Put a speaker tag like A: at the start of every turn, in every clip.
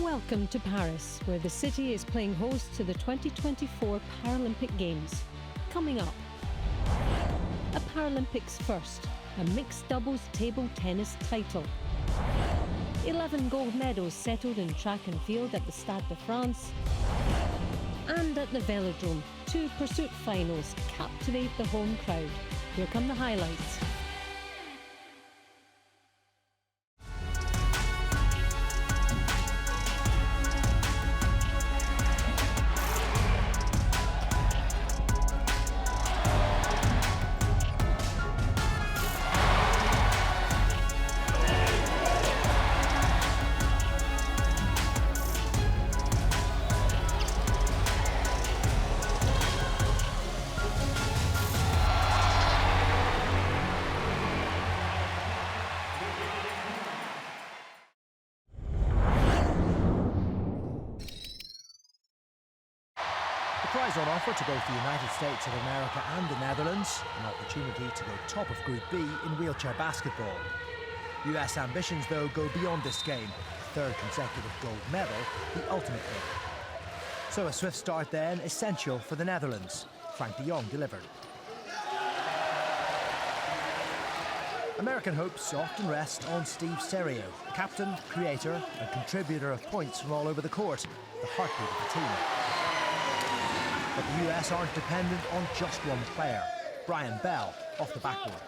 A: Welcome to Paris, where the city is playing host to the 2024 Paralympic Games. Coming up, a Paralympics first, a mixed doubles table tennis title. 11 gold medals settled in track and field at the Stade de France. And at the Velodrome, 2 pursuit finals captivate the home crowd. Here come the highlights.
B: Prize on offer to both the United States of America and the Netherlands, an opportunity to go top of Group B in wheelchair basketball. US ambitions, though, go beyond this game. A 3rd consecutive gold medal, the ultimate goal. So a swift start then, essential for the Netherlands. Frank de Jong delivered. American hopes often rest on Steve Serio, captain, creator and contributor of points from all over the court, the heartbeat of the team. But the US aren't dependent on just one player. Brian Bell off the backboard.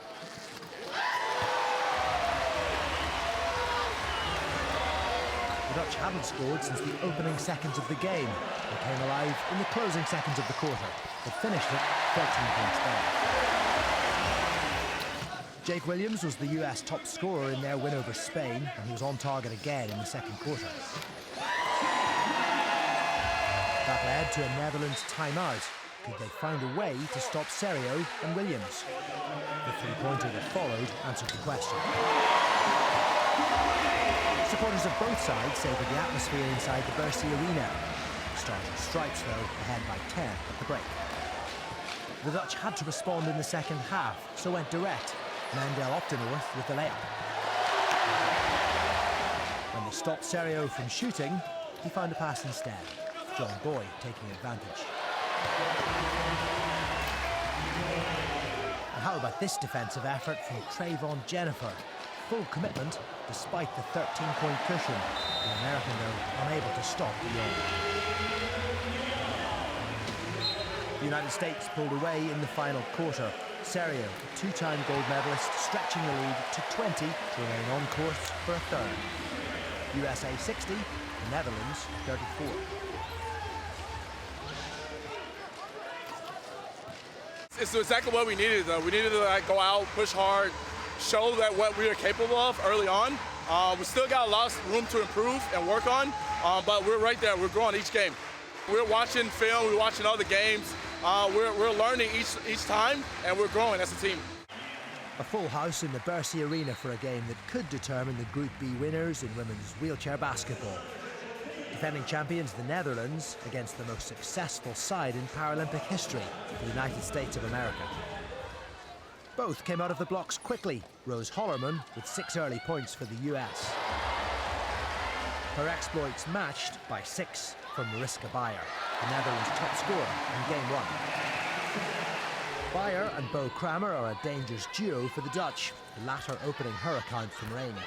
B: The Dutch hadn't scored since the opening seconds of the game. They came alive in the closing seconds of the quarter, but finished it 13 points down. Jake Williams was the US top scorer in their win over Spain, and he was on target again in the second quarter. That led to a Netherlands timeout. Could they find a way to stop Serio and Williams? The three-pointer that followed answered the question. Supporters of both sides savoured the atmosphere inside the Boccia arena. Starting Stripes, though, ahead by 10 at the break. The Dutch had to respond in the second half, so went direct. Mandel Optenorth with the layup. When they stopped Serio from shooting, he found a pass instead. John Boy taking advantage. And how about this defensive effort from Trayvon Jennifer? Full commitment despite the 13-point cushion. The American, though, unable to stop the Young. The United States pulled away in the final quarter. Serio, a 2-time gold medalist, stretching the lead to 20 to remain on course for a 3rd. USA 60, the Netherlands 34.
C: It's exactly what we needed, though. We needed to go out, push hard, show that what we are capable of early on. We still got a lot of room to improve and work on, but we're right there. We're growing each game. We're watching film, we're watching other games. We're learning each time, and we're growing as a team.
B: A full house in the Bercy Arena for a game that could determine the Group B winners in women's wheelchair basketball. Defending champions, the Netherlands, against the most successful side in Paralympic history, the United States of America. Both came out of the blocks quickly. Rose Hollerman with 6 early points for the US. Her exploits matched by 6 from Mariska Beyer, the Netherlands' top scorer in Game 1. Beyer and Bo Kramer are a dangerous duo for the Dutch, the latter opening her account from range.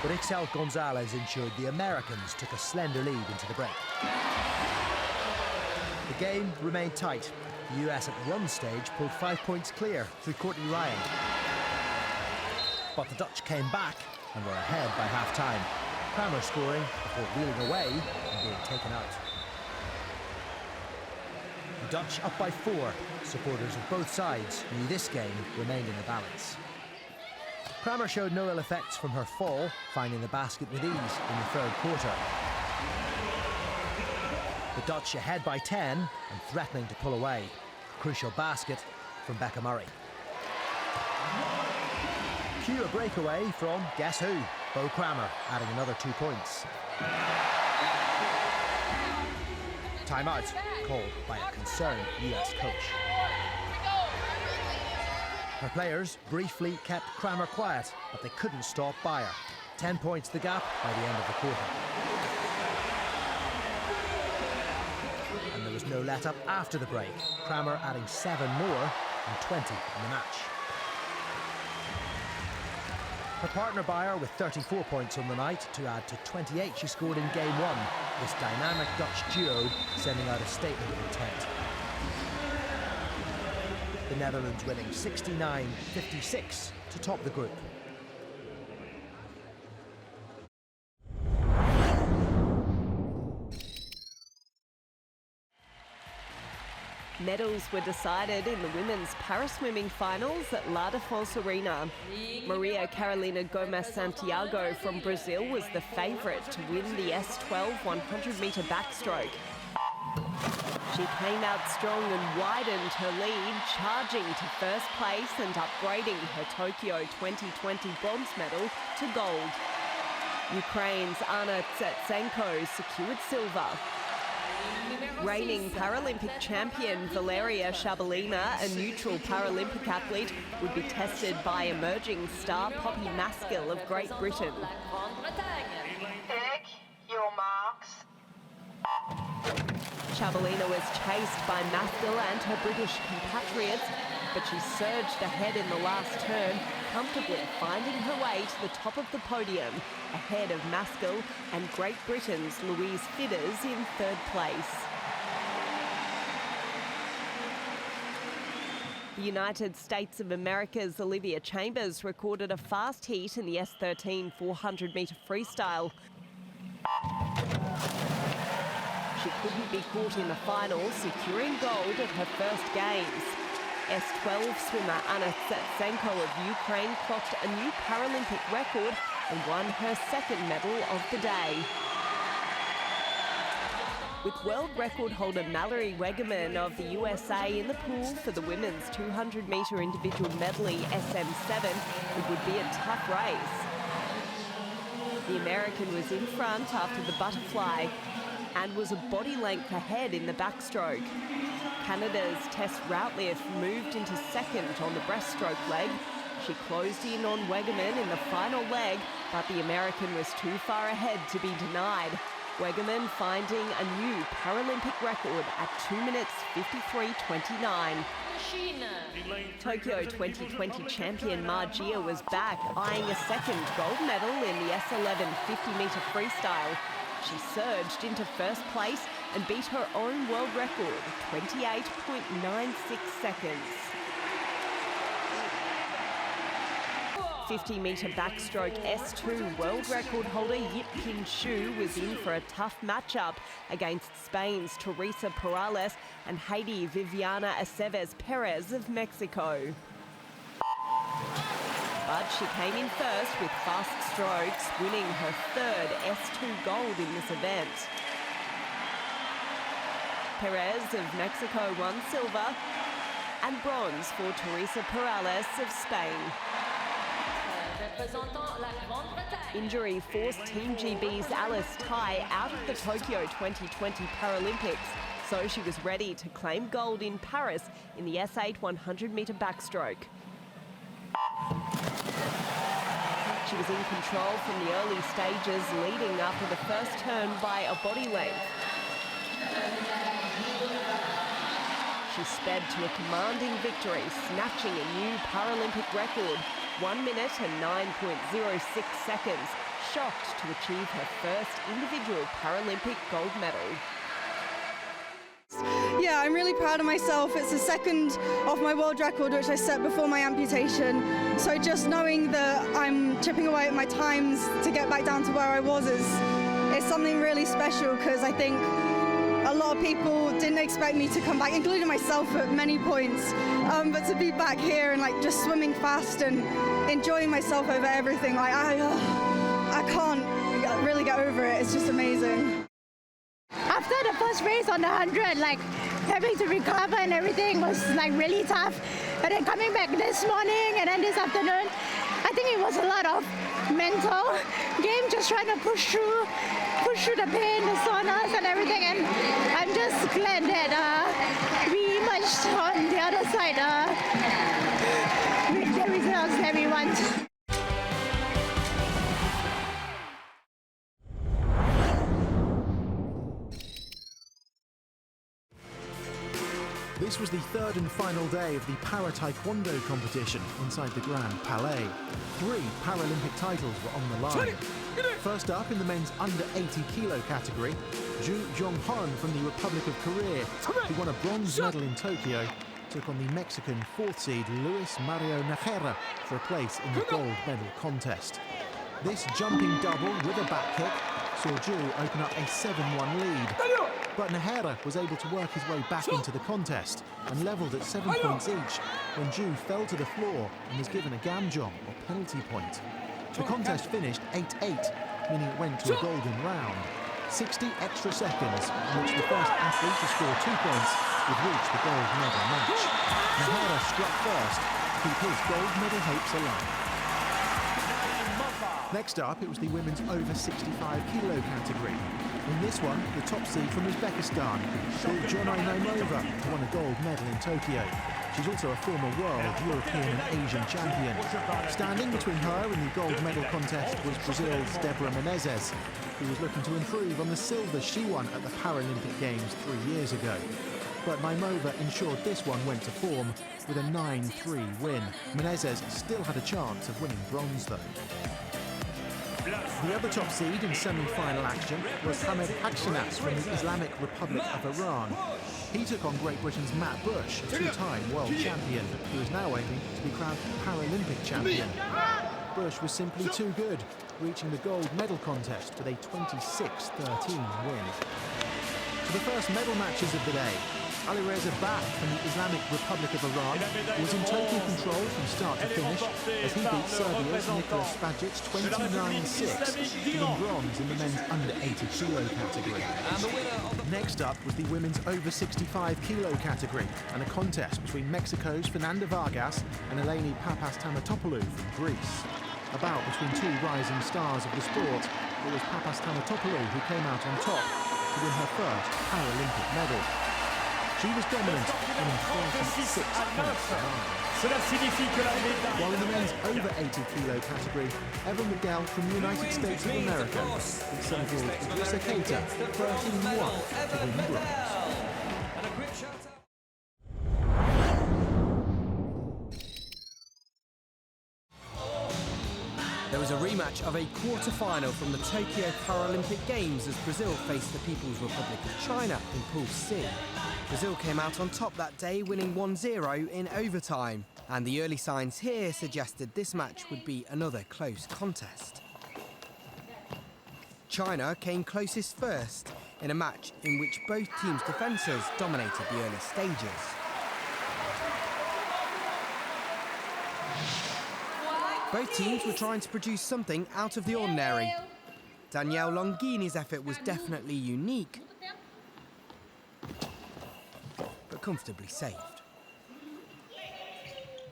B: But Ixel Gonzalez ensured the Americans took a slender lead into the break. The game remained tight. The US at one stage pulled 5 points clear through Courtney Ryan. But the Dutch came back and were ahead by half-time. Kramer scoring before wheeling away and being taken out. The Dutch up by 4. Supporters of both sides knew this game remained in the balance. Kramer showed no ill effects from her fall, finding the basket with ease in the 3rd quarter. The Dutch ahead by 10 and threatening to pull away. A crucial basket from Becca Murray. Cue a breakaway from, guess who? Bo Kramer, adding another 2 points. Timeout called by a concerned US coach. Her players briefly kept Kramer quiet, but they couldn't stop Beyer. 10 points the gap by the end of the quarter. And there was no let-up after the break, Kramer adding 7 more and 20 in the match. Her partner Beyer with 34 points on the night to add to 28 she scored in game 1. This dynamic Dutch duo sending out a statement of intent. The Netherlands winning 69-56 to top the group.
D: Medals were decided in the women's paraswimming finals at La Défense Arena. Maria Carolina Gomes Santiago from Brazil was the favourite to win the S12 100-metre backstroke. She came out strong and widened her lead, charging to first place and upgrading her Tokyo 2020 bronze medal to gold. Ukraine's Anna Tsetsenko secured silver. Reigning Paralympic champion Valeria Shabalina, a neutral Paralympic athlete, would be tested by emerging star Poppy Maskill of Great Britain.
E: Take your marks.
D: Shabalina was chased by Maskill and her British compatriots, but she surged ahead in the last turn, comfortably finding her way to the top of the podium, ahead of Maskill and Great Britain's Louise Fidders in third place. The United States of America's Olivia Chambers recorded a fast heat in the S13 400-metre freestyle. She couldn't be caught in the final, securing gold at her first games. S12 swimmer Anna Tsetsenko of Ukraine clocked a new Paralympic record and won her second medal of the day. With world record holder Mallory Wegerman of the USA in the pool for the women's 200-metre individual medley SM7, it would be a tough race. The American was in front after the butterfly and was a body length ahead in the backstroke. Canada's Tess Routliffe moved into second on the breaststroke leg. She closed in on Wegerman in the final leg, but the American was too far ahead to be denied. Wegerman finding a new Paralympic record at 2 minutes 53.29. Tokyo 2020 champion Margia was back, eyeing a second gold medal in the S11 50-metre freestyle. She surged into first place and beat her own world record, 28.96 seconds. 50-metre backstroke S2 world record holder Yip-Pin Shu was in for a tough matchup against Spain's Teresa Perales and Haiti Viviana Aceves Perez of Mexico. But she came in first with fast strokes, winning her third S2 gold in this event. Perez of Mexico won silver and bronze for Teresa Perales of Spain. Injury forced Team GB's Alice Tai out of the Tokyo 2020 Paralympics, so she was ready to claim gold in Paris in the S8 100-metre backstroke. She was in control from the early stages, leading after the first turn by a body length. She sped to a commanding victory, snatching a new Paralympic record, 1 minute and 9.06 seconds, shocked to achieve her first individual Paralympic gold medal.
F: Yeah, I'm really proud of myself. It's the second of my world record which I set before my amputation. So just knowing that I'm chipping away at my times to get back down to where I was is something really special, because I think a lot of people didn't expect me to come back, including myself at many points. But to be back here and like just swimming fast and enjoying myself over everything, like I can't really get over it. It's just amazing.
G: After the first race on the 100, like having to recover and everything was like really tough. And then coming back this morning and then this afternoon, I think it was a lot of mental game, just trying to push through the pain, the soreness and everything. And I'm just glad that we emerged on the other side with the results that we want.
E: This was the third and final day of the Parataekwondo competition inside the Grand Palais. 3 Paralympic titles were on the line. First up in the men's under 80 kilo category, Ju Jong-hon from the Republic of Korea, who won a bronze medal in Tokyo, took on the Mexican 4th seed Luis Mario Najera for a place in the gold medal contest. This jumping double with a back kick saw Ju open up a 7-1 lead. But Najera was able to work his way back into the contest and levelled at 7 points each when Ju fell to the floor and was given a gamjong or penalty point. The contest finished 8-8, meaning it went to a golden round. 60 extra seconds in which the first athlete to score 2 points would reach the gold medal match. Najera struck first to keep his gold medal hopes alive. Next up, it was the women's over 65 kilo category. In this one, the top seed from Uzbekistan, Jonai Naimova, who won a gold medal in Tokyo. She's also a former world, European and Asian champion. Standing between her and the gold medal contest was Brazil's Débora Menezes, who was looking to improve on the silver she won at the Paralympic Games 3 years ago. But Naimova ensured this one went to form with a 9-3 win. Menezes still had a chance of winning bronze though. The other top seed in semi-final action was Hamed Hakshanas from the Islamic Republic of Iran. He took on Great Britain's Matt Bush, 2-time world champion, who is now aiming to be crowned Paralympic champion. Bush was simply too good, reaching the gold medal contest with a 26-13 win. For the first medal matches of the day, Alireza Bat from the Islamic Republic of Iran was in total control from start to finish as he beat Serbia's Nikola Spajic 29-6 to win bronze in the men's under 80 kilo category. Next up was the women's over 65 kilo category and a contest between Mexico's Fernanda Vargas and Eleni Papastamatopoulos from Greece. A bout between 2 rising stars of the sport, it was Papastamatopoulos who came out on top to win her first Paralympic medal. She was dominant, winning 36 points. While in the men's over 80 kilo category, Evan Miguel from the United States of America beat Senegal's Idrissa Keita 13-1 to win bronze.
H: There was a rematch of a quarter-final from the Tokyo Paralympic Games as Brazil faced the People's Republic of China in Pool C. Brazil came out on top that day, winning 1-0 in overtime, and the early signs here suggested this match would be another close contest. China came closest first in a match in which both teams' defenders dominated the early stages. Both teams were trying to produce something out of the ordinary. Danielle Longini's effort was definitely unique, but comfortably saved.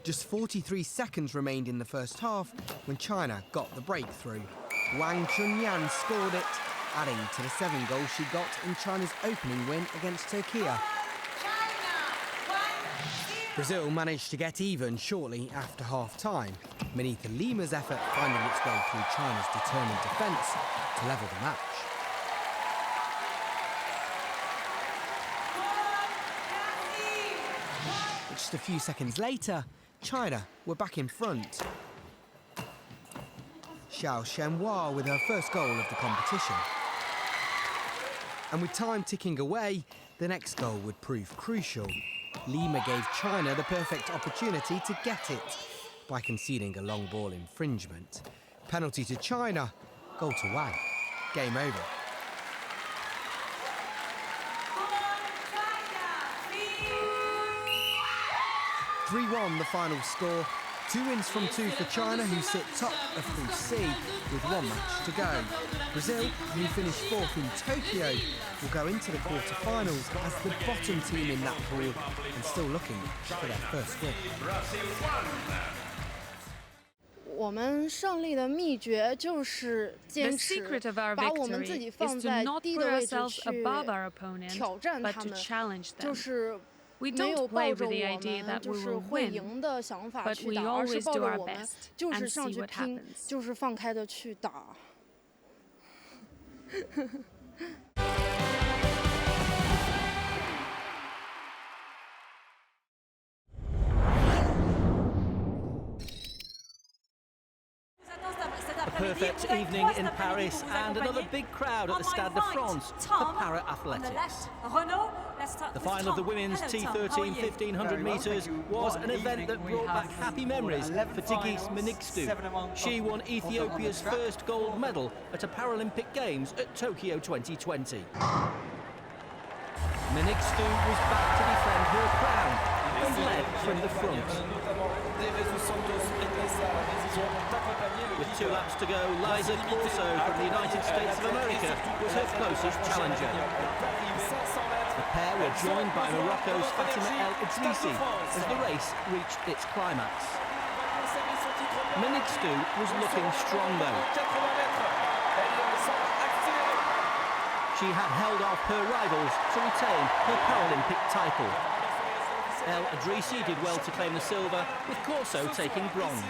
H: Just 43 seconds remained in the first half when China got the breakthrough. Wang Chunyan scored it, adding to the 7 goals she got in China's opening win against Turkey. Brazil managed to get even shortly after half-time. Manita Lima's effort finding its way through China's determined defence to level the match. But just a few seconds later, China were back in front. Xiao Shenhua with her first goal of the competition. And with time ticking away, the next goal would prove crucial. Lima gave China the perfect opportunity to get it by conceding a long ball infringement. Penalty to China, goal to Wang. Game over. (3-1) the final score. 2 wins from 2 for China, who sit top of Pool C with 1 match to go. Brazil, who finished 4th in Tokyo, will go into the quarterfinals as the bottom team in that pool and still looking for their first win.
I: 我们胜利的秘诀就是坚持，把我们自己放在低的位置去挑战他们，就是没有抱着我们就是会赢的想法去打，而是抱着我们就是上去拼，就是放开的去打。
J: A perfect evening in Paris and another big crowd at the Stade de France for para-athletics. The final of the women's T13 1500 metres was an event that brought back happy memories for Tigist Mengistu. She won Ethiopia's first gold medal at a Paralympic Games at Tokyo 2020. Mengistu was back to defend her crown and led from the front. With 2 laps to go, Liza Corso from the United States of America was her closest challenger. The pair were joined by Morocco's Fatima El Idrissi as the race reached its climax. Mengistu was looking strong though. She had held off her rivals to retain her Paralympic title. El Idrissi did well to claim the silver, with Corso taking bronze.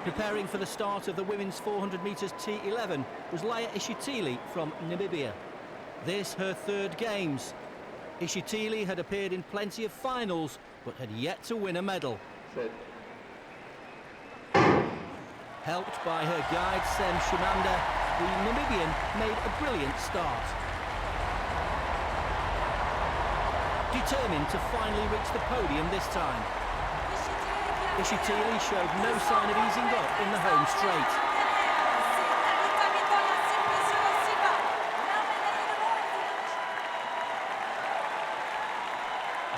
J: Preparing for the start of the women's 400 metres T11 was Laia Ishitili from Namibia. This her 3rd Games. Ishitili had appeared in plenty of finals, but had yet to win a medal. Helped by her guide Sem Shimanda, the Namibian made a brilliant start. Determined to finally reach the podium this time. Ishitili showed no sign of easing up in the home straight.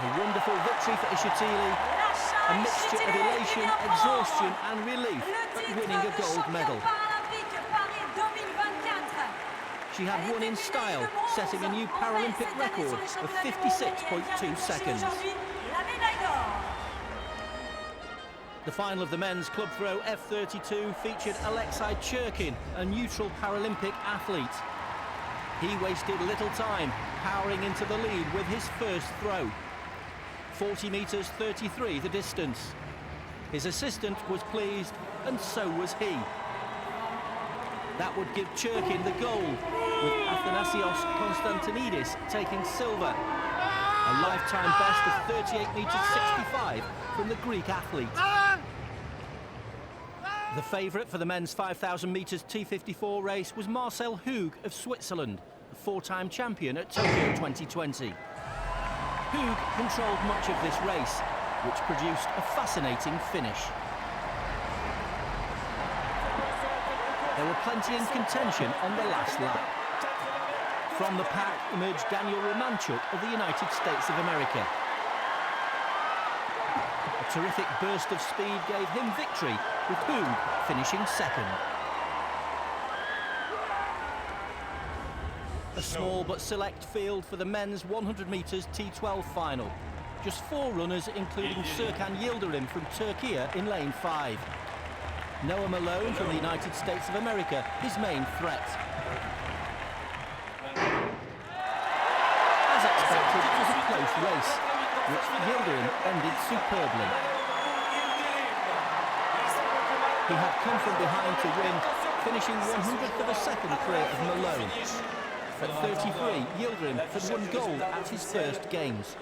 J: A wonderful victory for Ishitili, a mixture of elation, exhaustion and relief at winning a gold medal. She had won in style, setting a new Paralympic record of 56.2 seconds. The final of the men's club throw F32 featured Alexei Churkin, a neutral Paralympic athlete. He wasted little time, powering into the lead with his first throw. 40 metres 33 the distance. His assistant was pleased, and so was he. That would give Churkin the gold, with Athanasios Konstantinidis taking silver. A lifetime best of 38 metres 65 from the Greek athlete. The favourite for the men's 5,000 metres T54 race was Marcel Hug of Switzerland, a 4-time champion at Tokyo 2020. Hug controlled much of this race, which produced a fascinating finish. There were plenty in contention on the last lap. From the pack emerged Daniel Romanchuk of the United States of America. A terrific burst of speed gave him victory, with Hug finishing second. A small but select field for the men's 100 metres T12 final. Just 4 runners, including Serkan Yildirim from Turkey in lane 5. Noah Malone from the United States of America, his main threat. As expected, it was a close race, which Yildirim ended superbly. He had come from behind to win, finishing 100th of a second clear of Malone. At 33, Yildirim had won gold at his first Games.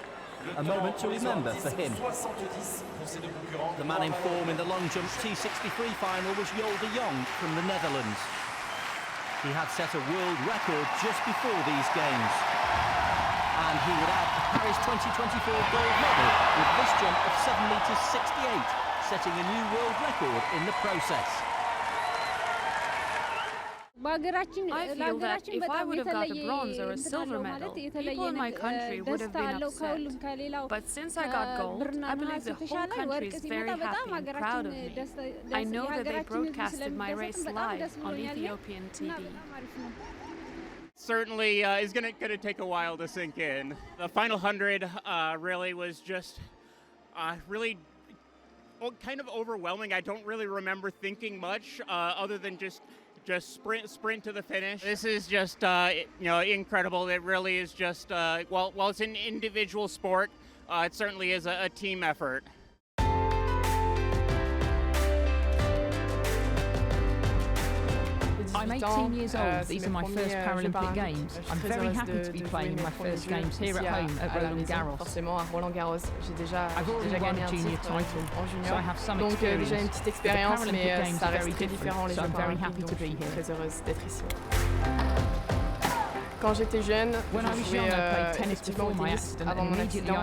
J: A moment to remember for him. The man in form in the long jump T63 final was Yol de Jong from the Netherlands. He had set a world record just before these Games. And he would add a Paris 2024 gold medal with this jump of 7 metres 68, setting a new world record in the process.
I: I feel that if I would have got a bronze or a silver medal, people in my country would have been upset. But since I got gold, I believe the whole country is very happy and proud of me. I know that they broadcasted my race live on Ethiopian TV.
K: Certainly is going to take a while to sink in. The final 100 really was just really kind of overwhelming. I don't really remember thinking much other than just sprint to the finish. This is just incredible. It really is just while it's an individual sport, it certainly is a team effort.
L: I'm 18 years old. These are my first Paralympic Games. I'm very happy to be playing in my first games here at home at Roland Garros. I've already won a junior title, so I have some experience.
M: Déjà une petite expérience, mais ça reste très différent les Jeux Paralympiques, donc je suis très heureuse d'être ici. Quand j'étais jeune, je jouais effectivement au tennis avant mon accident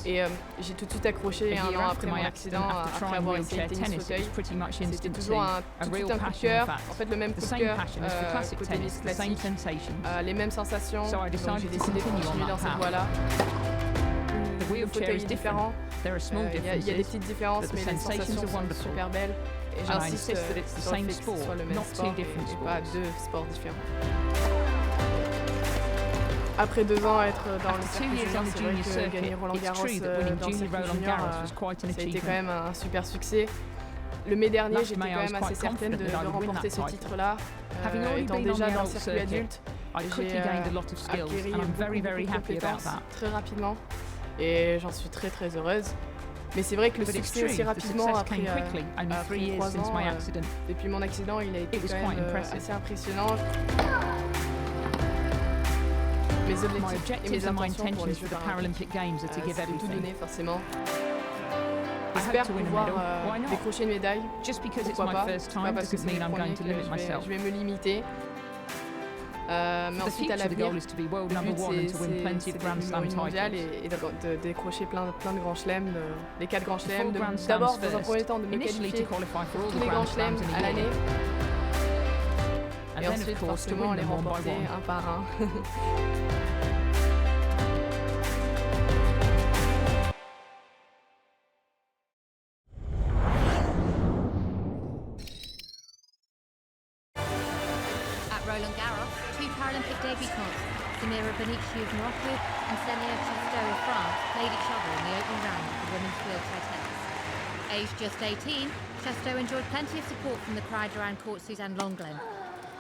M: et j'ai tout de suite accroché un an après mon accident, après avoir essayé le tennis fauteuil. C'était toujours tout de suite un coup de cœur, en fait le même coup de cœur qu'au tennis classique, les mêmes sensations, donc j'ai décidé de continuer dans cette voie-là. Le fauteuil est différent, il y a des petites différences, mais les sensations sont super belles et j'insiste sur le fait que ce soit le même sport et pas deux sports différents. Après 2 ans à être dans le circuit junior, c'est vrai que gagner Roland Garros dans le circuit junior, ça a été quand même un super succès. Le mai dernier, j'étais quand même assez certaine de remporter ce titre-là. Étant déjà dans le circuit adulte, j'ai acquis beaucoup de compétences très rapidement et j'en suis très très heureuse. Mais c'est vrai que le succès aussi rapidement après 3 ans, depuis mon accident, il a été quand même assez impressionnant. Mes objectifs et mes intentions pour les Jeux Paralympiques, c'est tout donner forcément. J'espère pouvoir décrocher une médaille, pourquoi pas, c'est pas parce que c'est le premier que je vais me limiter. Mais ensuite à l'avenir, le but c'est de devenir mondial et de décrocher plein de grands chelems, les 4 grands chelems, d'abord dans un premier temps de me qualifier pour tous les grands chelems à l'année. Et ensuite, forcément, les remporter un par un.
N: At Roland Garros, 2 Paralympic debutants, Samira Benici of Morocco and Célia Chasteau of France, played each other in the opening round of the women's wheelchair tennis. Aged just 18, Chasteau enjoyed plenty of support from the crowd around court Suzanne Longlen,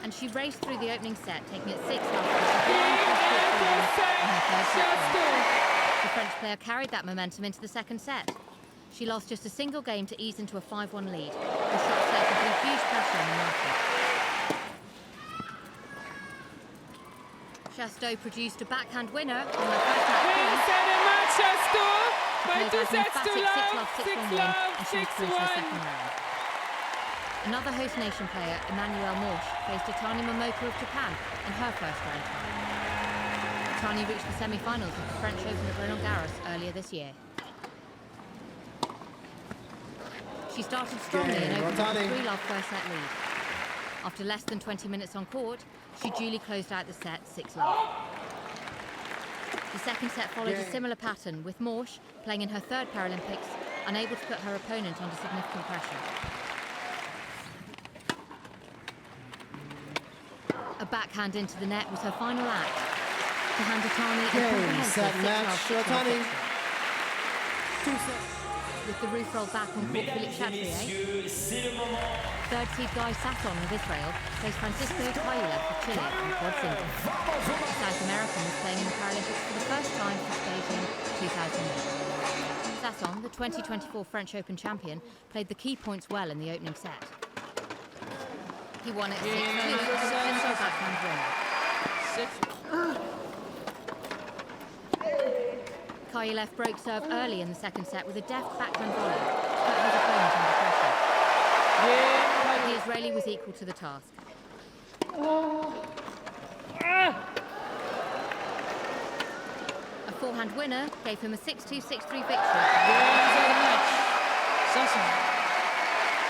N: and she raced through the opening set, taking it 6-love. The French player carried that momentum into the second set. She lost just a single game to ease into a 5-1 lead. The shot set put huge pressure on the market. Chasteau produced a backhand winner on the first match. Chasteau, 6-love, 6-1 and she was through to the second round. Another host nation player, Emmanuelle Morsch, faced Atani Momoka of Japan in her first round tie. Atani reached the semi-finals of the French Open of Roland Garros earlier this year. She started strongly and opened with a 3-love first set lead. After less than 20 minutes on court, she duly closed out the set 6-love. The second set followed a similar pattern, with Morsch, playing in her 3rd Paralympics, unable to put her opponent under significant pressure. A backhand into the net was her final act to hand Atani a comprehensive 6-love with the roof rolled back on court Philippe Chatrier. 3rd seed Guy Sasson of Israel faced Francisco Kayulev of Chile in quad singles. The South American was playing in the Paralympics for the first time since Beijing 2008. Sasson, the 2024 French Open champion, played the key points well in the opening set. He won it 6-2 with a clean backhand winner. Kayulev broke serve early in the second set with a deft backhand volley, put his opponent under pressure. The Israeli was equal to the task. A forehand winner gave him a 6-2, 6-3 victory.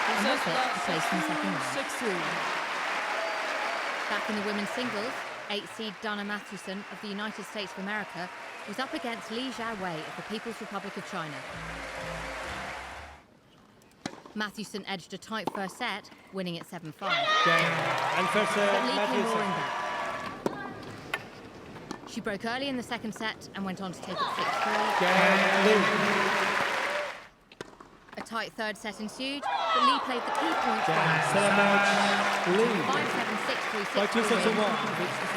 N: And with it, he placed in the second round. Back in the women's singles, 8th seed Dana Mathewson of the United States of America was up against Li Xiaowei of the People's Republic of China. Mathewson edged a tight first set, winning it 7-5.
O: And first
N: but Li came roaring back. She broke early in the second set and went on to take it 6-3. A tight third set ensued, but Li played the key points well. 5-7, 6-3, 6-4.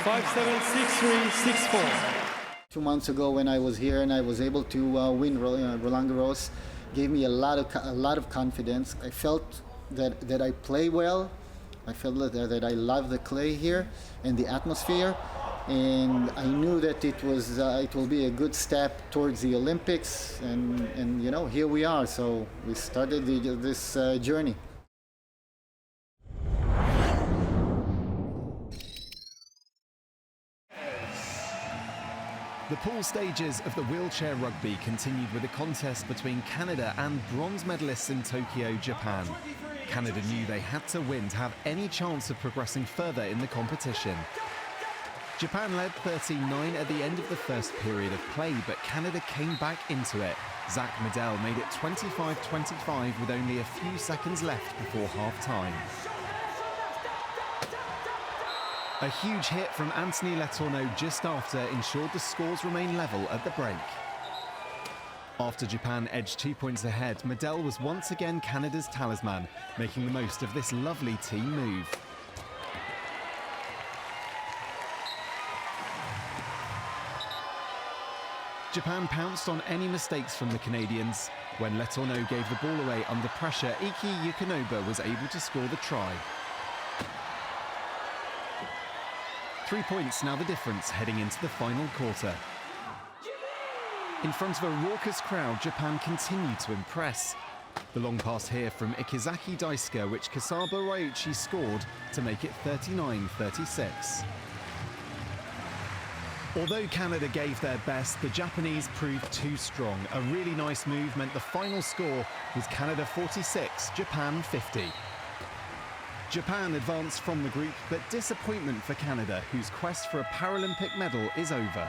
O: 5-7, 6-3, 6-4.
P: 2 months ago, when I was here and I was able to win Roland Garros, gave me a lot of confidence. I felt that I play well, I felt that I love the clay here and the atmosphere, and I knew that it will be a good step towards the Olympics, and you know, here we are. So we started this journey.
Q: The pool stages of the wheelchair rugby continued with a contest between Canada and bronze medalists in Tokyo, Japan. Canada knew they had to win to have any chance of progressing further in the competition. Japan led 13-9 at the end of the first period of play, but Canada came back into it. Zach Medell made it 25-25 with only a few seconds left before half-time. A huge hit from Anthony Letourneau just after ensured the scores remain level at the break. After Japan edged 2 points ahead, Medell was once again Canada's talisman, making the most of this lovely team move. Japan pounced on any mistakes from the Canadians. When Letourneau gave the ball away under pressure, Iki Yukonoba was able to score the try. 3 points now the difference heading into the final quarter. In front of a raucous crowd, Japan continued to impress. The long pass here from Ikizaki Daisuke, which Kasaba Ryuichi scored to make it 39-36. Although Canada gave their best, the Japanese proved too strong. A really nice move meant the final score was Canada 46, Japan 50. Japan advanced from the group, but disappointment for Canada, whose quest for a Paralympic medal is over.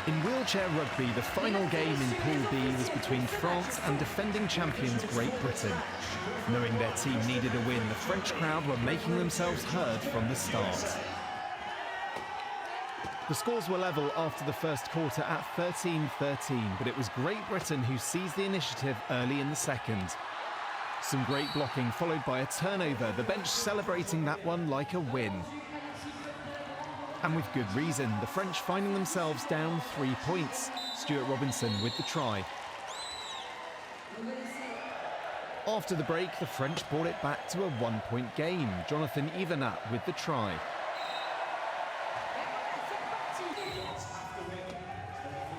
Q: In wheelchair rugby, the final game in Pool B was between France and defending champions Great Britain. Knowing their team needed a win, the French crowd were making themselves heard from the start. The scores were level after the first quarter at 13-13, but it was Great Britain who seized the initiative early in the second. Some great blocking followed by a turnover, the bench celebrating that one like a win. And with good reason, the French finding themselves down 3 points. Stuart Robinson with the try. After the break, the French brought it back to a 1-point game. Jonathan Ivanat with the try.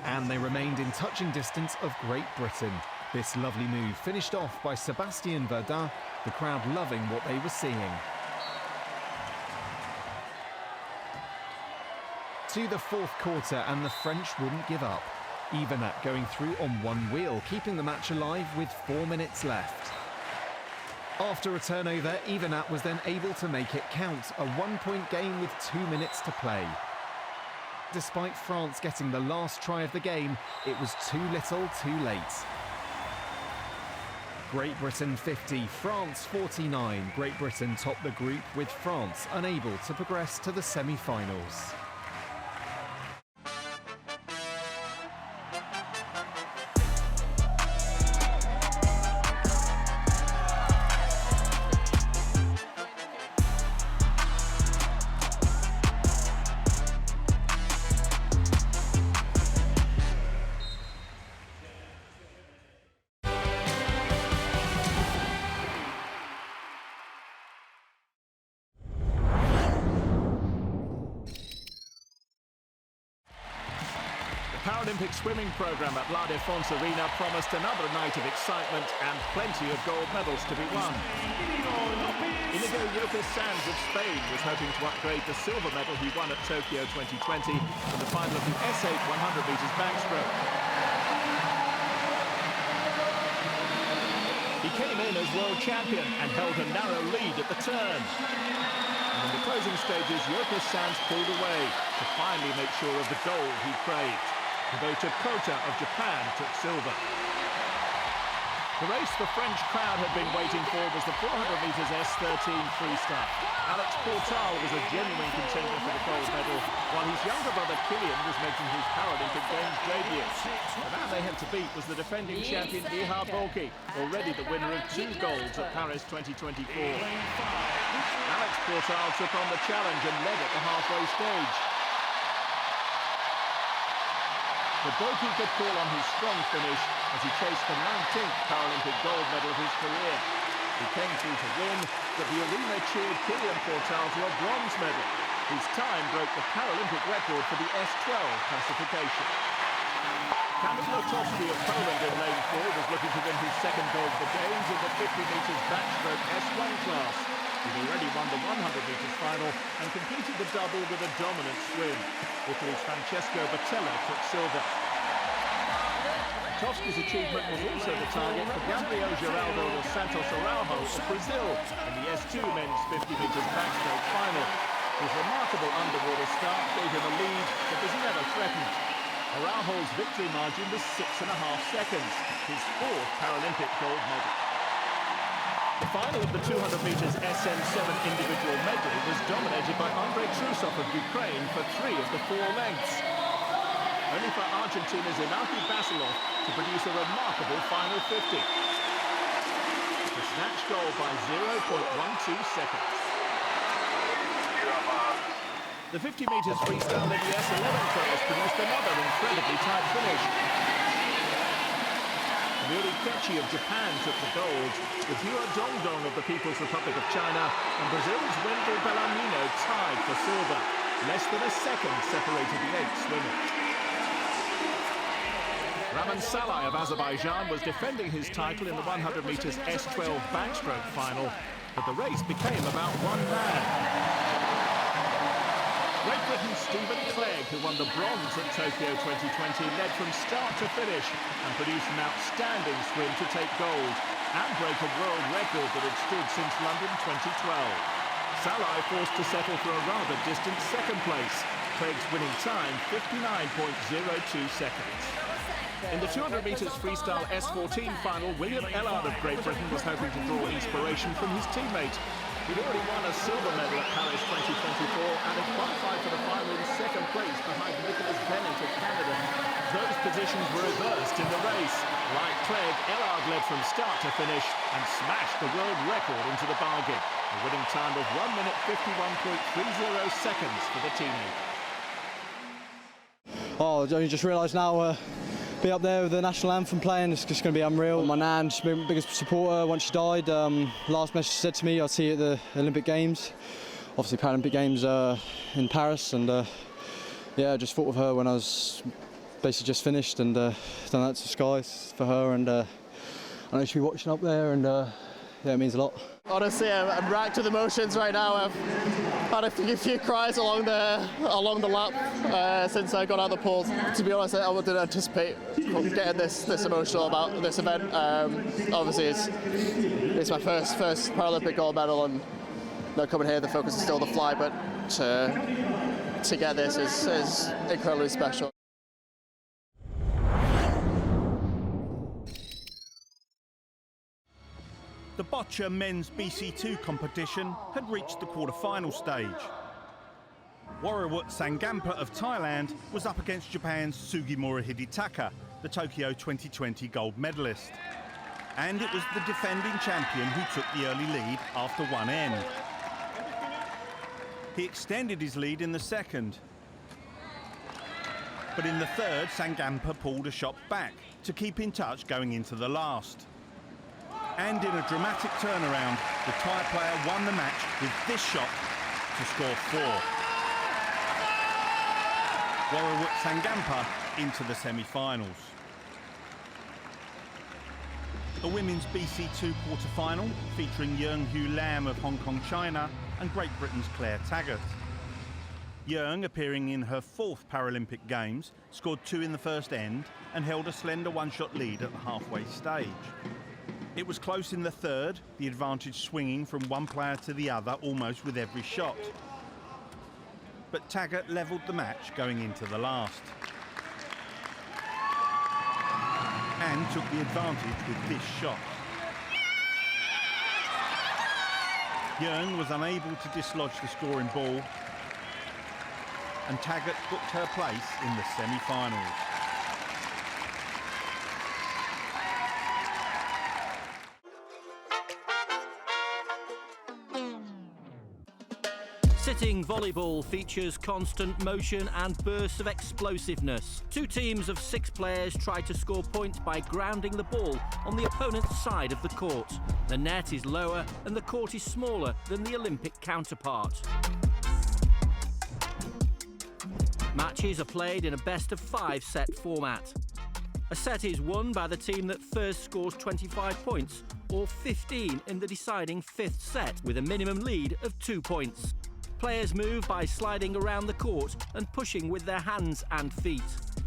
Q: And they remained in touching distance of Great Britain. This lovely move finished off by Sébastien Verdun, the crowd loving what they were seeing. To the fourth quarter, and the French wouldn't give up. Ivanat going through on one wheel, keeping the match alive with 4 minutes left. After a turnover, Ivanat was then able to make it count, a 1-point game with 2 minutes to play. Despite France getting the last try of the game, it was too little, too late. Great Britain 50, France 49. Great Britain topped the group with France unable to progress to the semi-finals.
J: Paralympic swimming programme at La Défense Arena promised another night of excitement and plenty of gold medals to be won. Inigo Llopis Sanz of Spain was hoping to upgrade the silver medal he won at Tokyo 2020 in the final of the S8 100 metres backstroke. He came in as world champion and held a narrow lead at the turn. And in the closing stages, Llopis Sanz pulled away to finally make sure of the gold he craved. Kubota Kota of Japan took silver. The race the French crowd had been waiting for was the 400 metres S13 freestyle. Alex Portal was a genuine contender for the gold medal, while his younger brother Kilian was making his Paralympic Games debut. The man they had to beat was the defending champion Ihar Bolki, already the winner of 2 golds at Paris 2024. Alex Portal took on the challenge and led at the halfway stage.
R: but Boki could call on his strong finish as he chased the 19th Paralympic gold medal of his career. He came through to win, but the arena cheered Kilian Portal to a bronze medal. His time broke the Paralympic record for the S12 classification. Kamil Lotowski of Poland in lane 4 was looking to win his second gold for Games in the 50 metres backstroke S1 class. He'd already won the 100 metres final and completed the double with a dominant swim. Italy's Francesco Bottella took silver. Lotowski's achievement was also the target for Gabriel Geraldo dos Santos Araujo of Brazil in the S2 men's 50 metres backstroke final. His remarkable underwater start gave him a lead that was never threatened. Araujo's victory margin was 6.5 seconds, his 4th Paralympic gold medal. The final of the 200 metres SM7 individual medley was dominated by Andrei Trusov of Ukraine for 3 of the 4 lengths. Only for Argentina's Inaki Basilov to produce a remarkable final 50. The snatch goal by 0.12 seconds. The 50 metres freestyle in the S11 class produced another incredibly tight finish. Yuri Kechi of Japan took the gold, with Hua Dongdong of the People's Republic of China and Brazil's Wendell Bellarmino tied for silver. Less than a second separated the 8 swimmers. Raman Salai of Azerbaijan was defending his title in the 100 metres S12 backstroke final, but the race became about one man. Great Britain's Stephen Clegg, who won the bronze at Tokyo 2020, led from start to finish and produced an outstanding swim to take gold and break a world record that had stood since London 2012. Salai forced to settle for a rather distant second place. Clegg's winning time, 59.02 seconds. In the 200 metres freestyle S14 final, William Ellard of Great Britain was hoping to draw inspiration from his teammate. He'd already won a silver medal at Paris 2024 and had qualified for the final in second place behind Nicholas Bennett of Canada. Those positions were reversed in the race. Like Clegg, Ellard led from start to finish and smashed the world record into the bargain. A winning time of 1 minute 51.30 seconds for the teammate.
S: Oh, I just realised now be up there with the national anthem playing, it's just going to be unreal. My nan, she's been my biggest supporter once she died. Last message she said to me, I'll see you at the Olympic Games. Obviously Paralympic Games in Paris, and yeah, I just thought of her when I was basically just finished and done that to skies for her, and I know she'll be watching up there, and yeah, it means a lot.
T: Honestly, I'm racked with emotions right now. I've had a few cries along the lap since I got out of the pool. To be honest, I didn't anticipate getting this emotional about this event. Obviously, it's my first Paralympic gold medal, and coming here, the focus is still the fly, but to get this is incredibly special.
U: The Boccia men's BC2 competition had reached the quarter-final stage. Warawut Sangampa of Thailand was up against Japan's Sugimura Hidetaka, the Tokyo 2020 gold medalist. And it was the defending champion who took the early lead after one end. He extended his lead in the second. But in the third, Sangampa pulled a shot back to keep in touch going into the last. And in a dramatic turnaround, the Thai player won the match with this shot to score 4. Warawut Sangampa into the semi-finals. A women's BC2 quarter-final featuring Yeung Hu Lam of Hong Kong, China, and Great Britain's Claire Taggart. Yeung, appearing in her 4th Paralympic Games, scored 2 in the first end and held a slender one-shot lead at the halfway stage. It was close in the third, the advantage swinging from one player to the other almost with every shot. But Taggart levelled the match going into the last. And took the advantage with this shot. Yeung was unable to dislodge the scoring ball, and Taggart booked her place in the semi-finals.
J: Sitting volleyball features constant motion and bursts of explosiveness. Two teams of 6 players try to score points by grounding the ball on the opponent's side of the court. The net is lower and the court is smaller than the Olympic counterpart. Matches are played in a best-of-5 set format. A set is won by the team that first scores 25 points, or 15 in the deciding 5th set, with a minimum lead of 2 points. Players move by sliding around the court and pushing with their hands and feet.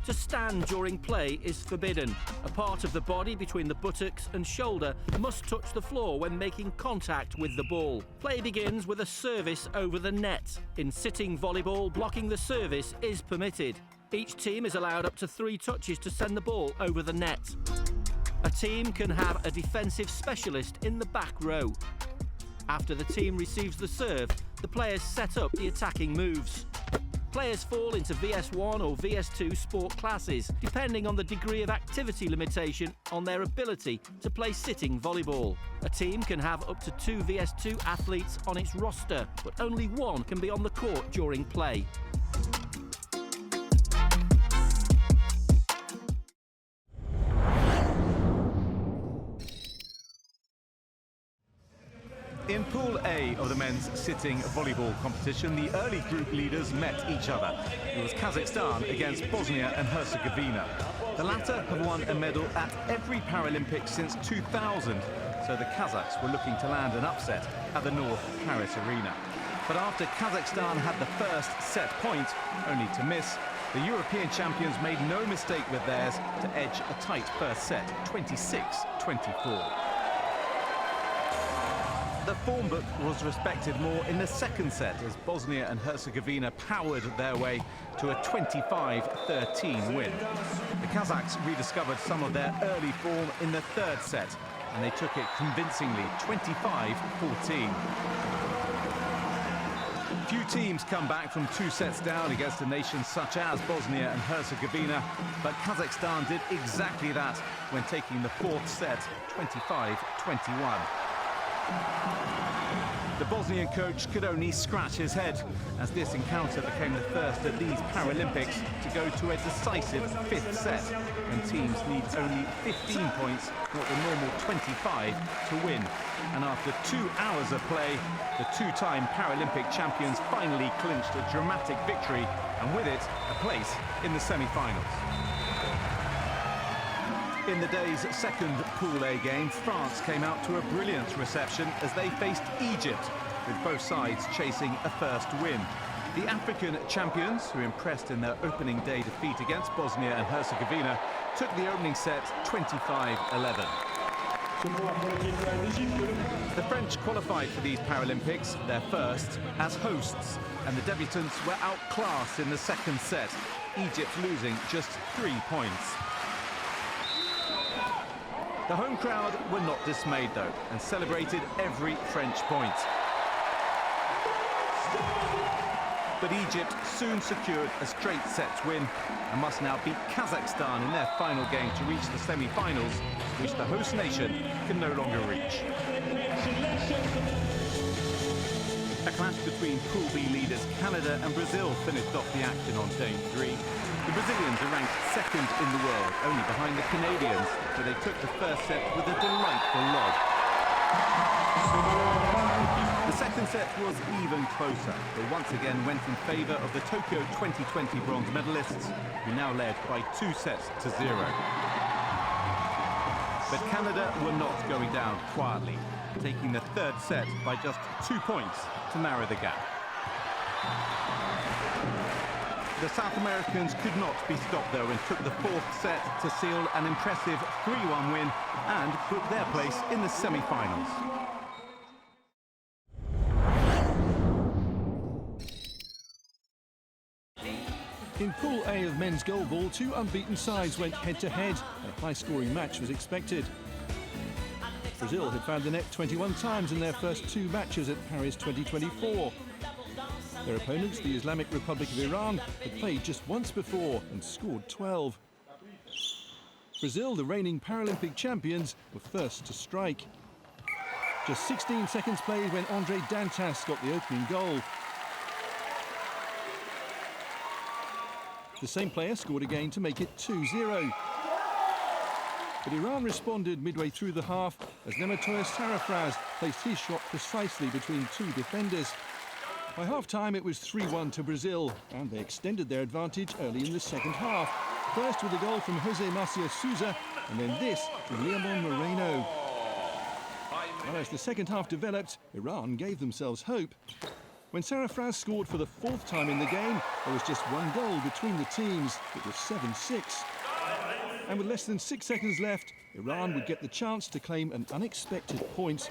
J: To stand during play is forbidden. A part of the body between the buttocks and shoulder must touch the floor when making contact with the ball. Play begins with a service over the net. In sitting volleyball, blocking the service is permitted. Each team is allowed up to 3 touches to send the ball over the net. A team can have a defensive specialist in the back row. After the team receives the serve, the players set up the attacking moves. Players fall into VS1 or VS2 sport classes, depending on the degree of activity limitation on their ability to play sitting volleyball. A team can have up to 2 VS2 athletes on its roster, but only 1 can be on the court during play.
U: In Pool A of the men's sitting volleyball competition, the early group leaders met each other. It was Kazakhstan against Bosnia and Herzegovina. The latter have won a medal at every Paralympics since 2000, so the Kazakhs were looking to land an upset at the North Paris Arena. But after Kazakhstan had the first set point, only to miss, the European champions made no mistake with theirs to edge a tight first set, 26-24. The form book was respected more in the second set as Bosnia and Herzegovina powered their way to a 25-13 win. The Kazakhs rediscovered some of their early form in the third set, and they took it convincingly, 25-14. Few teams come back from 2 sets down against a nation such as Bosnia and Herzegovina, but Kazakhstan did exactly that when taking the 4th set, 25-21. The Bosnian coach could only scratch his head as this encounter became the first of these Paralympics to go to a decisive 5th set when teams need only 15 points, not the normal 25, to win. And after 2 hours of play, the 2-time Paralympic champions finally clinched a dramatic victory and with it, a place in the semi-finals. In the day's second Pool A game, France came out to a brilliant reception as they faced Egypt, with both sides chasing a first win. The African champions, who impressed in their opening day defeat against Bosnia and Herzegovina, took the opening set 25-11. The French qualified for these Paralympics, their first, as hosts, and the debutants were outclassed in the second set, Egypt losing just 3 points. The home crowd were not dismayed, though, and celebrated every French point. But Egypt soon secured a straight sets win and must now beat Kazakhstan in their final game to reach the semi-finals, which the host nation can no longer reach. A clash between Pool B leaders Canada and Brazil finished off the action on day 3. The Brazilians are ranked second in the world, only behind the Canadians, where they took the first set with a delightful lob. The second set was even closer, but once again went in favour of the Tokyo 2020 bronze medalists, who now led by 2 sets to 0. But Canada were not going down quietly, taking the third set by just 2 points to narrow the gap. The South Americans could not be stopped, though, and took the 4th set to seal an impressive 3-1 win and book their place in the semi-finals.
A: In Pool A of men's goalball, 2 unbeaten sides went head-to-head. A high-scoring match was expected. Brazil had found the net 21 times in their first 2 matches at Paris 2024. Their opponents, the Islamic Republic of Iran, had played just once before and scored 12. Brazil, the reigning Paralympic champions, were first to strike. Just 16 seconds played when Andre Dantas got the opening goal. The same player scored again to make it 2-0. But Iran responded midway through the half as Nematoyas Sarafraz placed his shot precisely between two defenders. By half-time, it was 3-1 to Brazil, and they extended their advantage early in the second half. First with a goal from Jose Marcia Souza, and then this from Leomon Moreno. Well, as the second half developed, Iran gave themselves hope. When Sarafraz scored for the fourth time in the game, there was just one goal between the teams. It was 7-6. And with less than 6 seconds left, Iran would get the chance to claim an unexpected point.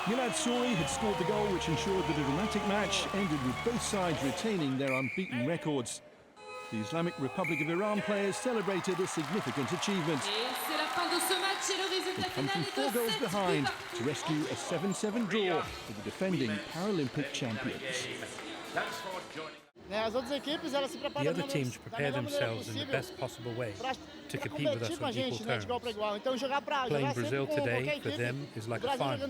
A: Milad Souri had scored the goal which ensured that a dramatic match ended with both sides retaining their unbeaten records. The Islamic Republic of Iran players celebrated a significant achievement. They come from 4 goals behind to rescue a 7-7 draw for the defending Paralympic champions.
C: The other teams prepare themselves in the best possible way to compete with us on equal terms. Playing Brazil today for them is like a final.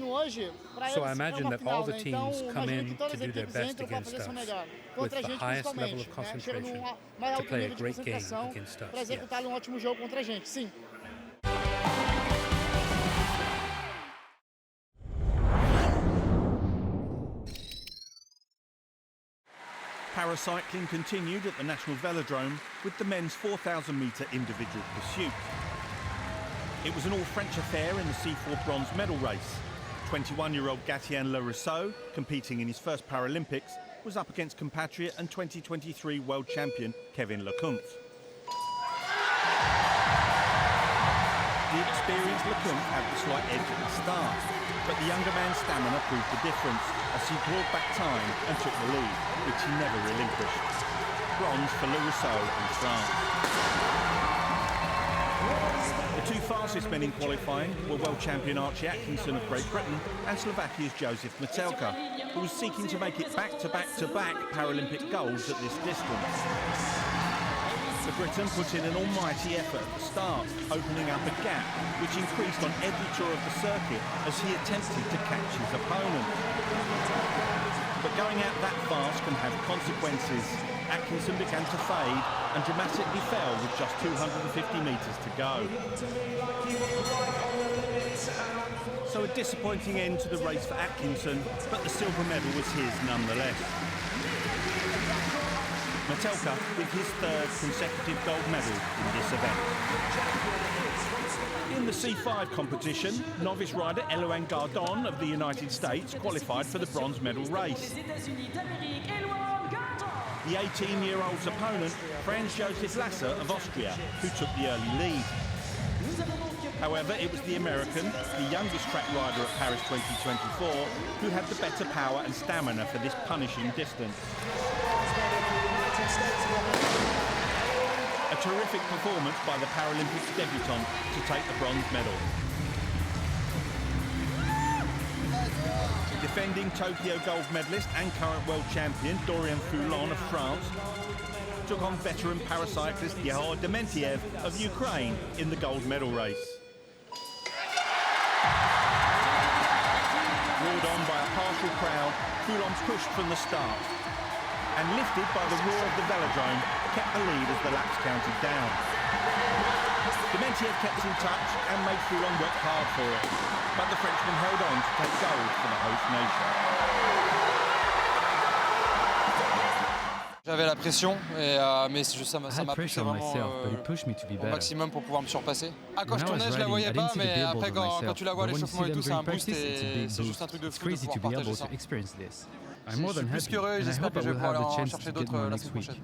C: So I imagine that all the teams come in to do their best against us with the highest level of concentration to play a great game against us. Yes.
U: Paracycling continued at the National Velodrome with the men's 4,000-metre individual pursuit. It was an all-French affair in the C4 bronze medal race. 21-year-old Gatien Le Rousseau, competing in his first Paralympics, was up against compatriot and 2023 world champion Kevin Lecomte. The experienced Lecomte had the slight edge at the start, but the younger man's stamina proved the difference as he brought back time and took the lead, which he never relinquished. Bronze for Le Rousseau and France. The 2 fastest men in qualifying were world champion Archie Atkinson of Great Britain and Slovakia's Josef Metelka, who was seeking to make it back-to-back-to-back Paralympic golds at this distance. The Briton put in an almighty effort at the start, opening up a gap, which increased on every tour of the circuit as he attempted to catch his opponent. But going out that fast can have consequences. Atkinson began to fade and dramatically fell with just 250 metres to go. So a disappointing end to the race for Atkinson, but the silver medal was his nonetheless. Metelka with his 3rd consecutive gold medal in this event. In the C5 competition, novice rider Eloane Gardon of the United States qualified for the bronze medal race. The 18-year-old's opponent, Franz Josef Lasser of Austria, who took the early lead. However, it was the American, the youngest track rider at Paris 2024, who had the better power and stamina for this punishing distance. A terrific performance by the Paralympics debutant to take the bronze medal. Defending Tokyo gold medalist and current world champion Dorian Foulon of France took on veteran paracyclist Yehor Dementiev of Ukraine in the gold medal race. Roared on by a partial crowd, Foulon pushed from the start and, lifted by the roar of the velodrome, kept the lead as the laps counted down. Dementiev kept in touch and made Foulon work hard for it, but the Frenchman held on to take gold for the host nation.
V: J'avais la pression, mais ça m'a poussé vraiment au maximum pour pouvoir me surpasser. Quand je tournais, je la voyais pas, mais après quand tu la vois à l'échauffement et tout, c'est un boost et c'est juste un truc de fou de pouvoir partager ça. Je suis plus qu'heureux et j'espère que je vais pouvoir aller en chercher d'autres la semaine prochaine.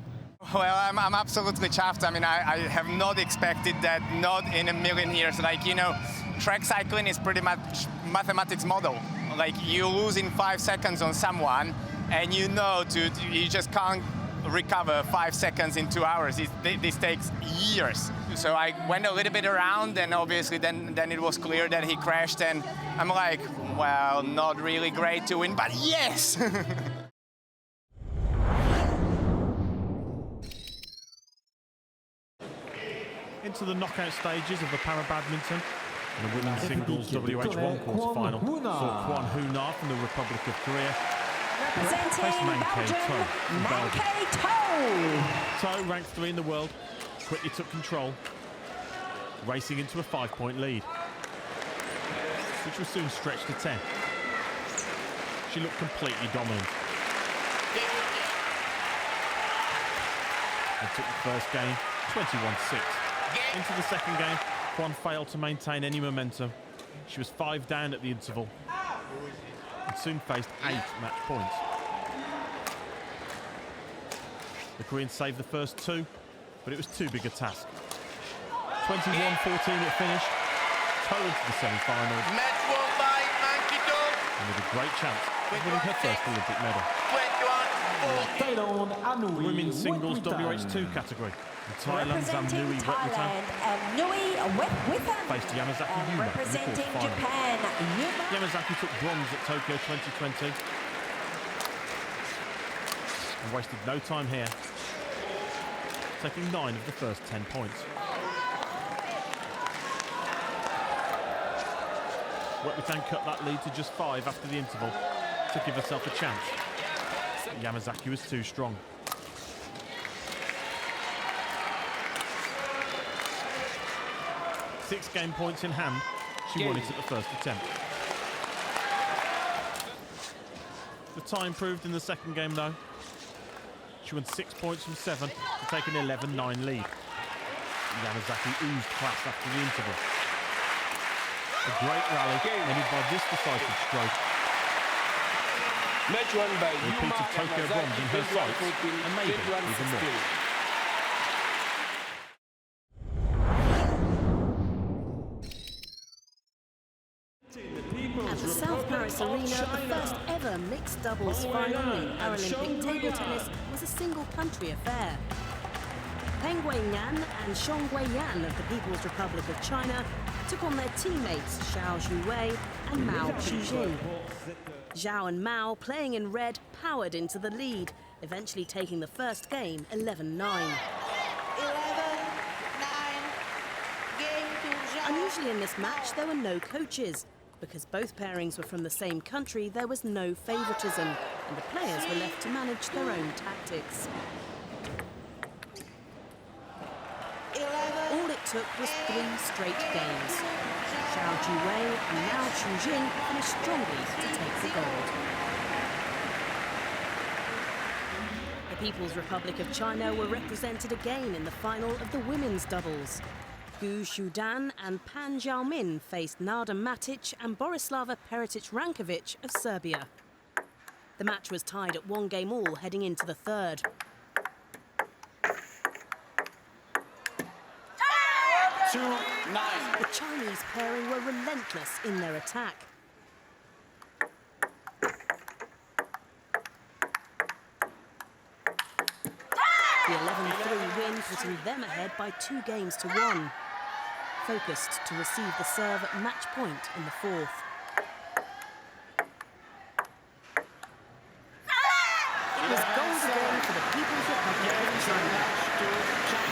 W: Well, I'm absolutely chuffed. I mean, I have not expected that, not in a million years. Like, you know, track cycling is pretty much mathematics model. Like, you lose in 5 seconds on someone, and you know you just can't recover 5 seconds in 2 hours. This takes years. So I went a little bit around, and obviously then it was clear that he crashed, and I'm like, well, not really great to win, but yes!
U: Into the knockout stages of the Parabadminton. And the women's singles WH1 quarter-final saw Kwon Hoon-ah from the Republic of Korea
B: Representing Belgium, Mankay Toe.
R: Toe, ranked 3 in the world, quickly took control, racing into a 5-point lead, which was soon stretched to 10. She looked completely dominant. And took the first game 21-6. Into the second game, Kwon failed to maintain any momentum. She was 5 down at the interval and soon faced 8 match points. The Koreans saved the first 2, but it was too big a task. 21-14 it finished. Toe into the semi-finals. And with a great chance of winning her first Olympic medal. Women's singles WH2 category. Thailand's
B: Representing Thailand, Nui
R: faced Yamazaki Yuma
B: representing
R: in the quarterfinals.
B: Japan, Yuma.
R: Yamazaki took bronze at Tokyo 2020 and wasted no time here, taking 9 of the first 10 points. Wetwitan cut that lead to just 5 after the interval to give herself a chance. Yamazaki was too strong. Six game points in hand, she won it at the first attempt. The tie improved in the second game though. She won 6 points from 7 to take an 11-9 lead. Yamazaki oozed class after the interval. A great rally ended by this decisive stroke. Repeated Tokyo bronze in her sights, and maybe even more.
D: At the South Paris Arena, the first ever mixed doubles final in Paralympic table tennis was a single country affair. Peng Guiyan and Xiong Guiyan of the People's Republic of China took on their teammates Xiao Zhuwei and Mao Xujin. Zhao and Mao, playing in red, powered into the lead, eventually taking the first game 11-9. Unusually in this match, there were no coaches. Because both pairings were from the same country, there was no favouritism, and the players were left to manage their own tactics. All it took was 3 straight games. Xiao Zhuwei and Mao Xujin finished strongly to take the gold. The People's Republic of China were represented again in the final of the women's doubles. Gu Shudan and Pan Xiaomin faced Nada Matic and Borislava Peretic-Rankovic of Serbia. The match was tied at 1 game all heading into the third. The Chinese pairing were relentless in their attack. The 11-3 win putting them ahead by 2 games to 1. Focused to receive the serve at match point in the 4th. It was gold again for the People's Republic of China.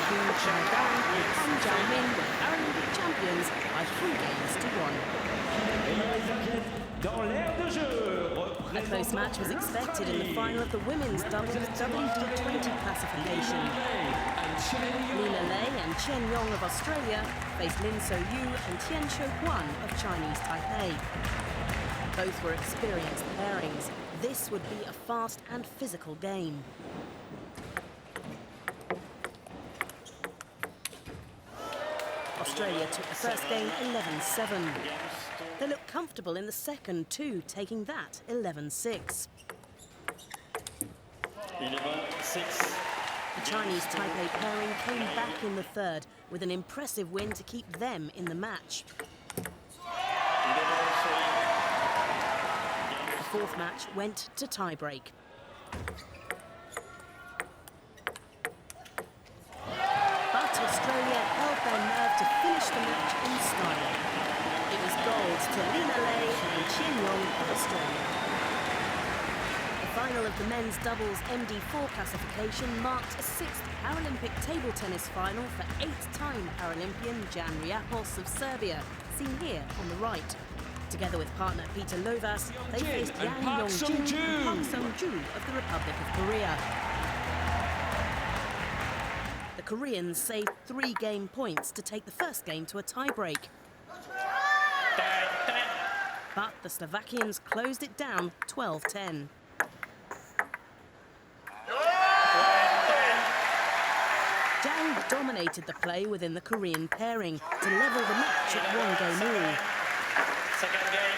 D: Gu Shudan and Pan Xiaomin were Paralympic champions by 3 games to 1. A close match was expected in the final of the women's doubles WD20 classification. Lina Lei and Chen Yong of Australia faced Lin So Yu and Tian Shou Guan of Chinese Taipei. Both were experienced pairings. This would be a fast and physical game. Australia took the first game 11-7. They looked comfortable in the second too, taking that 11-6.
B: 11-6.
D: The Chinese Taipei pairing came back in the third with an impressive win to keep them in the match. The fourth match went to tiebreak. But Australia held their nerve to finish the match in style. It was gold to Lina Lei and Chen Yong of Australia. The final of the men's doubles MD4 classification marked a 6th Paralympic table tennis final for 8-time Paralympian Jan Riapos of Serbia, seen here on the right. Together with partner Peter Lovas, they faced Yang Yong-jin and Park Sung-joo of the Republic of Korea. The Koreans saved 3 game points to take the first game to a tie-break. But the Slovakians closed it down 12-10. Jang dominated the play within the Korean pairing to level the match at 1 game all.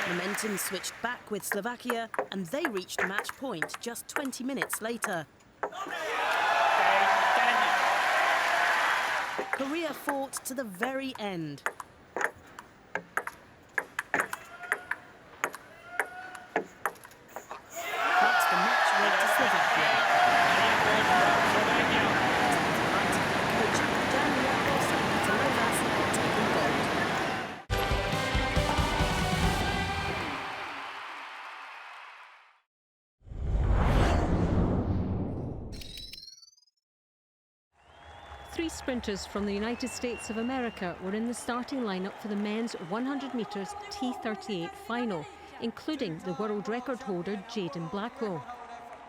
D: Momentum switched back with Slovakia, and they reached match point just 20 minutes later. Korea fought to the very end. But the match went to Slovakia. Coach Jan Jakobs and Peter Lovas had taken gold.
E: Three sprinters from the United States of America were in the starting lineup for the men's 100 metres T38 final, including the world record holder Jaden Blackwell.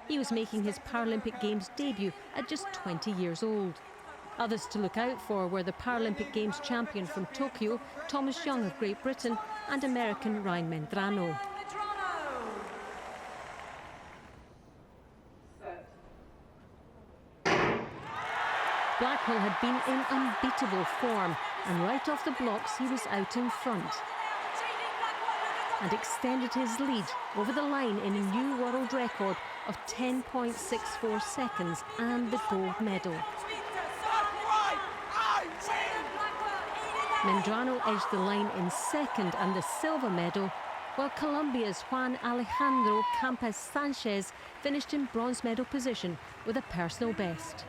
E: He was making his Paralympic Games debut at just 20 years old. Others to look out for were the Paralympic Games champion from Tokyo, Thomas Young of Great Britain, and American Ryan Medrano. Blackwell had been in unbeatable form, and right off the blocks he was out in front and extended his lead over the line in a new world record of 10.64 seconds and the gold medal. Medrano edged the line in second and the silver medal, while Colombia's Juan Alejandro Campos Sanchez finished in bronze medal position with a personal best.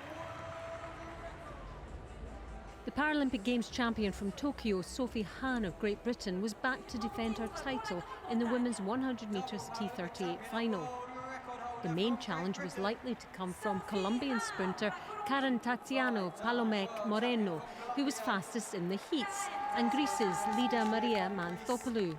E: The Paralympic Games champion from Tokyo, Sophie Hahn of Great Britain, was back to defend her title in the women's 100 metres T38 final. The main challenge was likely to come from Colombian sprinter Karen Tatiano Palomec Moreno, who was fastest in the heats, and Greece's Lida Maria Mantopoulou.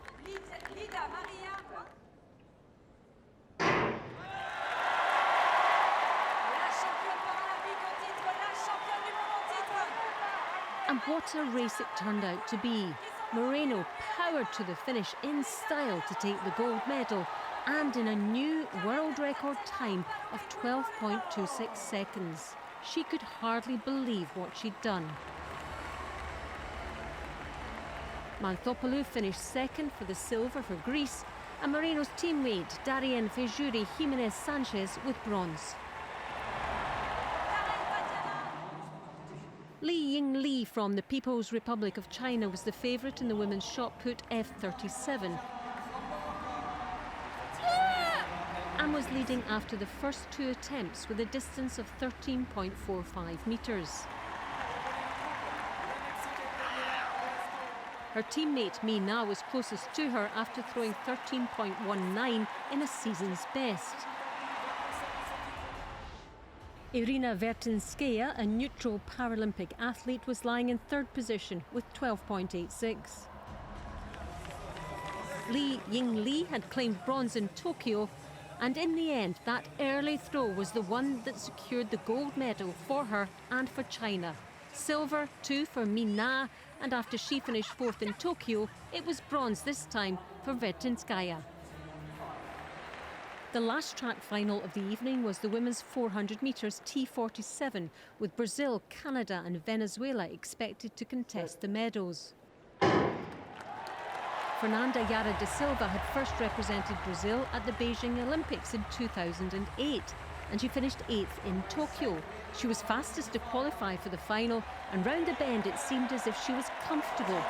E: And what a race it turned out to be. Moreno powered to the finish in style to take the gold medal, and in a new world record time of 12.26 seconds. She could hardly believe what she'd done. Mantopoulou finished second for the silver for Greece, and Moreno's teammate Darien Fejuri Jimenez Sanchez with bronze. Li Yingli from the People's Republic of China was the favourite in the women's shot put F37 and was leading after the first 2 attempts with a distance of 13.45 metres. Her teammate Mi Na was closest to her after throwing 13.19 in a season's best. Irina Vertinskaya, a neutral Paralympic athlete, was lying in third position with 12.86. Li Yingli had claimed bronze in Tokyo, and in the end, that early throw was the one that secured the gold medal for her and for China. Silver, too, for Mi Na, and after she finished fourth in Tokyo, it was bronze this time for Vertinskaya. The last track final of the evening was the women's 400 metres T47, with Brazil, Canada and Venezuela expected to contest the medals. Fernanda Yara da Silva had first represented Brazil at the Beijing Olympics in 2008, and she finished 8th in Tokyo. She was fastest to qualify for the final, and round the bend it seemed as if she was comfortable.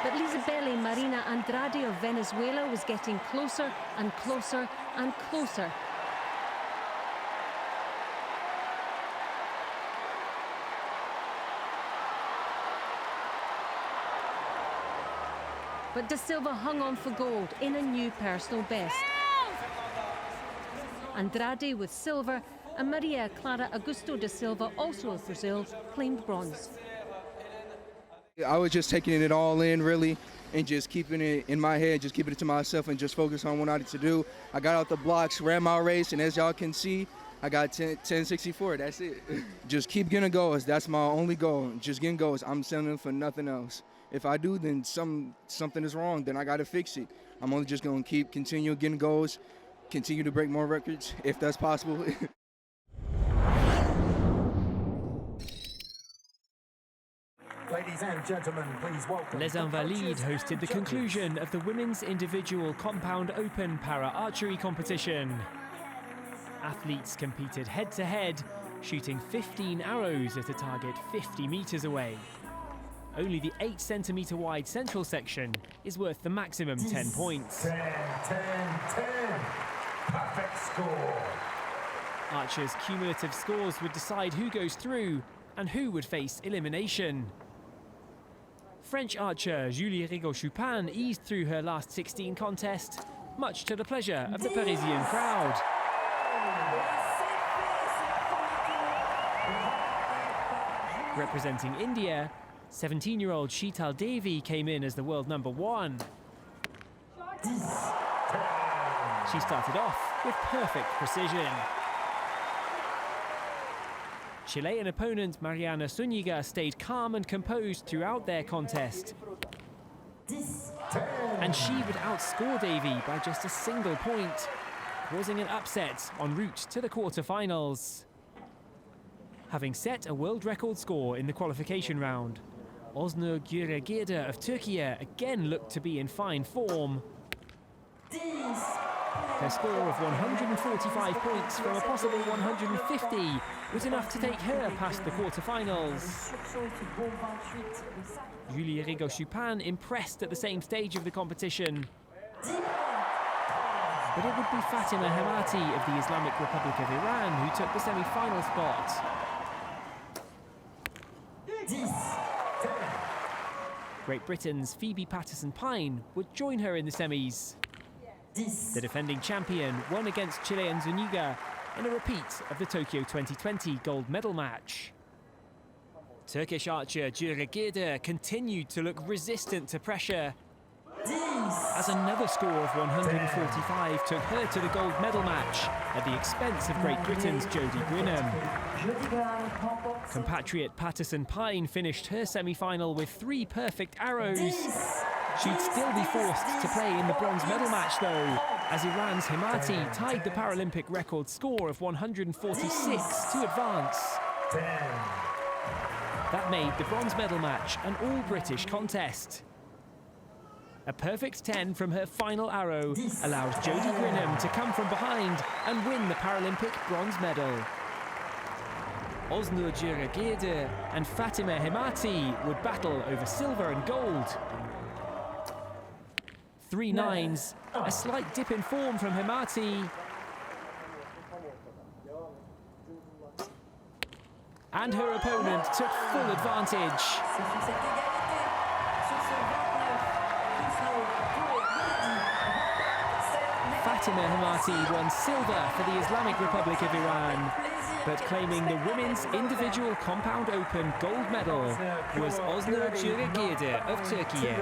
E: But Lisabelle Marina Andrade of Venezuela was getting closer and closer and closer. But da Silva hung on for gold in a new personal best. Andrade with silver, and Maria Clara Augusto da Silva, also of Brazil, claimed bronze.
F: I was just taking it all in, really, and just keeping it in my head, just keeping it to myself and just focus on what I need to do. I got out the blocks, ran my race, and as y'all can see, I got 10:64, that's it. Just keep getting goals, that's my only goal, just getting goals. I'm settling for nothing else. If I do, then something is wrong, then I gotta fix it. I'm only just gonna continue getting goals, continue to break more records, if that's possible.
G: Ladies and gentlemen, please welcome.
H: Les Invalides hosted the conclusion of the women's individual compound open para-archery competition. Athletes competed head-to-head, shooting 15 arrows at a target 50 meters away. Only the 8-centimeter wide central section is worth the maximum 10 points.
G: 10, 10, 10. Perfect score.
H: Archers' cumulative scores would decide who goes through and who would face elimination. French archer Julie Rigaud-Chupin eased through her last 16 contest, much to the pleasure of the Parisian crowd. Representing India, 17-year-old Sheetal Devi came in as the world #1. She started off with perfect precision. Chilean opponent Mariana Zuniga stayed calm and composed throughout their contest. And she would outscore Devi by just a single point, causing an upset en route to the quarterfinals. Having set a world record score in the qualification round, Oznur Güregirde of Turkey again looked to be in fine form. Her score of 145 points from a possible 150 was enough to take her past the quarterfinals. Julie Rigaud-Chupin impressed at the same stage of the competition. But it would be Fatima Hemati of the Islamic Republic of Iran who took the semi-final spot. Great Britain's Phoebe Patterson-Pine would join her in the semis. The defending champion won against Chilean Zuniga in a repeat of the Tokyo 2020 gold medal match. Turkish archer Güregirde continued to look resistant to pressure, as another score of 145 took her to the gold medal match at the expense of Great Britain's Jodie Grinham. Compatriot Patterson-Pine finished her semi-final with 3 perfect arrows. She'd still be forced to play in the bronze medal match though, as Iran's Hemati tied the Paralympic record score of 146 to advance. That made the bronze medal match an all-British contest. A perfect 10 from her final arrow allowed Jodie Grinham to come from behind and win the Paralympic bronze medal. Oznur Güregirde and Fatima Hemati would battle over silver and gold. 3 nines, a slight dip in form from Hemati. And her opponent took full advantage. Fatima Hemati won silver for the Islamic Republic of Iran, but claiming the women's individual compound open gold medal was Oznur Güregirde of Turkey.